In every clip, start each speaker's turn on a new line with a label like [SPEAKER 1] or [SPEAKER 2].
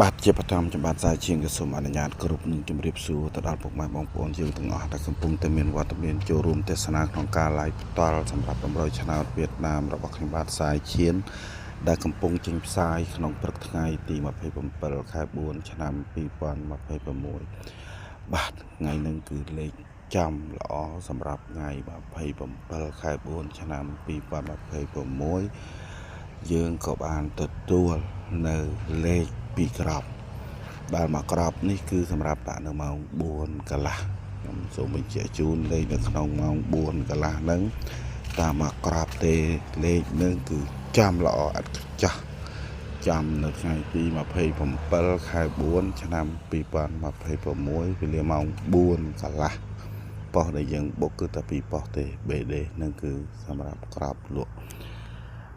[SPEAKER 1] បាទជាបឋមចំបាត់សាជាងកសុំអនុញ្ញាតគ្រប់នឹងជម្រាបសួរទៅដល់ពុកម៉ែបងប្អូនយើងទាំងអស់ដែលកំពុងតែមានវត្តមានចូលរួមទស្សនាក្នុងការ live ផ្ទាល់សម្រាប់តម្រូវឆ្នោតវៀតណាមរបស់ខ្ញុំបាទសាយឈៀនដែលកំពុងចេញផ្សាយក្នុងព្រឹកថ្ងៃទី27ខែ4ឆ្នាំ2026បាទថ្ងៃនេះគឺលេខចំល្អសម្រាប់ថ្ងៃ27ខែ4ឆ្នាំ2026យើងក៏បានទទួលនៅលេខ2ក្របដែលមួយក្របនេះគឺសម្រាប់ដាក់នៅម៉ោង4កន្លះខ្ញុំសូមបញ្ជាក់ជូនលេខនៅក្នុងម៉ោង4កន្លះហ្នឹងតាមមួយក្របទេលេខនឹងគឺចំល្អឥតខ្ចោះចំនៅថ្ងៃទី27ខែ4ឆ្នាំ2026វេលាម៉ោង4កន្លះប៉ុស្តិ៍ដែលយើងបុកគឺតែ2ប៉ុស្តិ៍ទេ BD នឹងគឺសម្រាប់ក្របលក់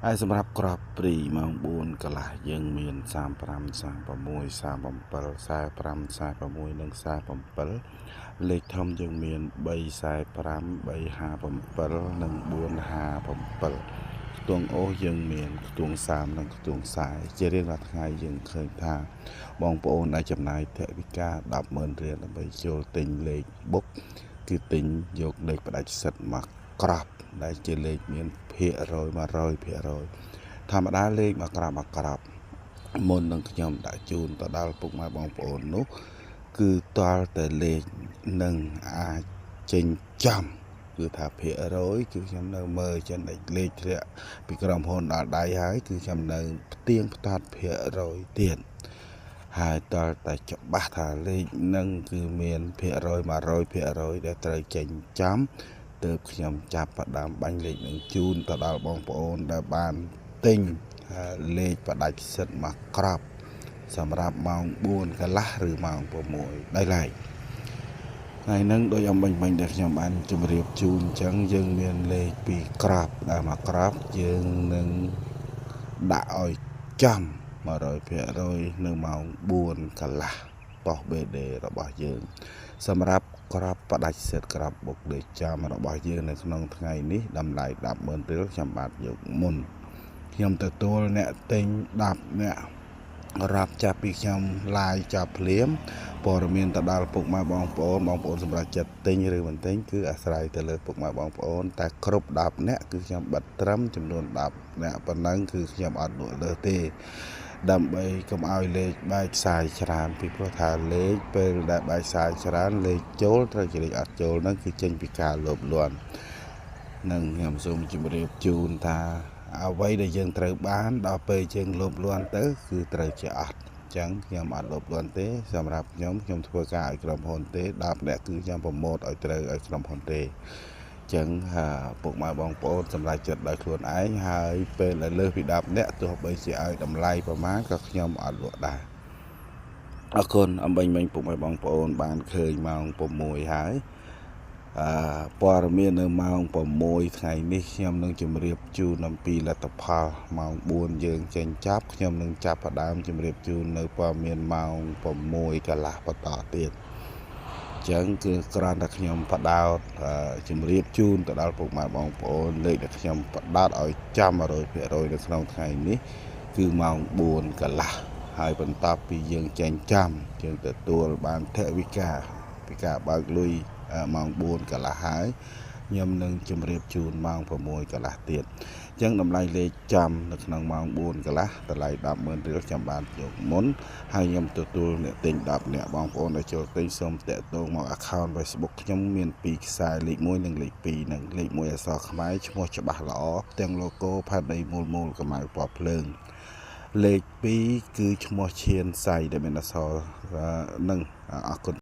[SPEAKER 1] ហើយសម្រាប់ក្របព្រីម៉ោង4កន្លះយើងមាន35 36 37 45 46និង47លេខធំយើងមាន345 357និង457ខ្ទង់អូសយើងមានខ្ទង់30និងខ្ទង់40ជារៀងរាល់ថ្ងៃយើងឃើញថាបងប្អូនដែលចំណាយថវិកា 10,000 រៀលដើម្បីចូលទិញលេខបុកគឺទិញយកលេខផ្ដាច់សិទ្ធមកក្របដែលជាលេខមានភាគរយ 100% ធម្មតាលេខមកក្របមុននឹងខ្ញុំដាក់ជូនទៅដល់ពុកម៉ែបងប្អូននោះគឺតលតែលេខនឹងអាចចេញចំគឺថាភាគរយគឺខ្ញុំនៅមើលចិនលេខធ្លាក់ពីក្រុមហ៊ុនដល់ដៃហើយគឺខ្ញុំនៅផ្ទៀងផ្ទាត់ភាគរយទៀតហើយតលតែច្បាស់ថាលេខនឹងគឺមានភាគរយ 100% ដែលត្រូវចេញចំទើបខ្ញុំចាប់ផ្ដើមបាញ់លេខនឹងជូនទៅដល់បងប្អូនដែលបានទិញលេខផ្ដាច់សិទ្ធមកក្របសម្រាប់ម៉ោង4កន្លះឬម៉ោង6ដោយឡែកថ្ងៃហ្នឹងដោយអំបញ្ញដែលខ្ញុំបានជម្រាបជូនអញ្ចឹងយើងមានលេខ2ក្របដែលមកក្របយើងនឹងដាក់ឲ្យចំ100%នៅម៉ោង4កន្លះប៉ុស្តិ៍ BD របស់យើងសម្រាប់ក្របផ្ដាច់សិទ្ធក្របបុកលេខចំរបស់យើងនៅក្នុងថ្ងៃនេះតម្លៃ 10,000 រៀលខ្ញុំបាទយកមុនខ្ញុំទទួលអ្នកទិញ10អ្នករាប់ចាប់ពីខ្ញុំឡាយចាប់ភ្លាមព័ត៌មានទៅដល់ពុកម៉ែបងប្អូនសម្រាប់ចិត្តទិញឬមិនទិញគឺអាស្រ័យទៅលើពុកម៉ែបងប្អូនតែគ្រប់10អ្នកគឺខ្ញុំបិទត្រឹមចំនួន10អ្នកប៉ុណ្ណឹងគឺខ្ញុំអត់លក់លើទេដើម្បីកុំឲ្យលេខបែកខ្សាយច្រើនពីព្រោះថាលេខពេលដែលបែកខ្សាយច្រើនលេខចូលត្រូវជាលេខអត់ចូលហ្នឹងគឺចេញពីការលោភលន់នឹងខ្ញុំសូមជម្រាបជូនថាអ្វីដែលយើងត្រូវបានដល់ពេលយើងលោភលន់ទៅគឺត្រូវជាអត់អញ្ចឹងខ្ញុំអត់លោភលន់ទេសម្រាប់ខ្ញុំធ្វើការឲ្យក្រុមហ៊ុនទេ10អ្នកគឺខ្ញុំប្រម៉ូទឲ្យត្រូវឲ្យក្រុមហ៊ុនទេអញ្ចឹងពុកម៉ែបងប្អូនសម្រាប់ចិត្តដោយខ្លួនឯងហើយពេលដែលលើសពី10អ្នកទោះបីជាឲ្យតម្លៃប្រមាណក៏ខ្ញុំអត់លក់ដែរអរគុណអំបញ្ញមិញពុកម៉ែបងប្អូនបានឃើញម៉ោង6ហើយព័ត៌មាននៅម៉ោង6ថ្ងៃនេះខ្ញុំនឹងជម្រាបជូនអំពីលទ្ធផលម៉ោង4យើងចេញចាប់ខ្ញុំនឹងចាប់ផ្ដើមជម្រាបជូននៅព័ត៌មានម៉ោង6កន្លះបន្តទៀតអញ្ចឹងគឺគ្រាន់តែខ្ញុំបដោតជម្រាបជូនទៅដល់ពុកម៉ែបងប្អូនលេខដែលខ្ញុំបដោតឲ្យចាំ 100% នៅក្នុងថ្ងៃនេះគឺម៉ោង4កន្លះហើយបន្ទាប់ពីយើងចេញចាំយើងទទួលបានថវិកាពីការបើកលុយម៉ោង4កន្លះហើយខ្ញុំនឹងជម្រាបជូនម៉ោង6កន្លះទៀតអញ្ចឹងតម្លៃលេខចំនៅក្នុងម៉ោង4កន្លះតម្លៃ 10,000 រៀលខ្ញុំបានយកមុនហើយខ្ញុំទទួលអ្នកទិញ10អ្នកបងប្អូនដែលចូលទិញសូមតាក់ទងមក account Facebook ខ្ញុំមាន2ខ្សែលេខ1និងលេខ2និងលេខ1អក្សរខ្មែរឈ្មោះច្បាស់ល្អទាំង logo ផានដីមូលកម្ៅពណ៌ភ្លើងលេខ2គឺឈ្មោះឈៀនសៃដែលមានអក្សរនឹងអរគុណ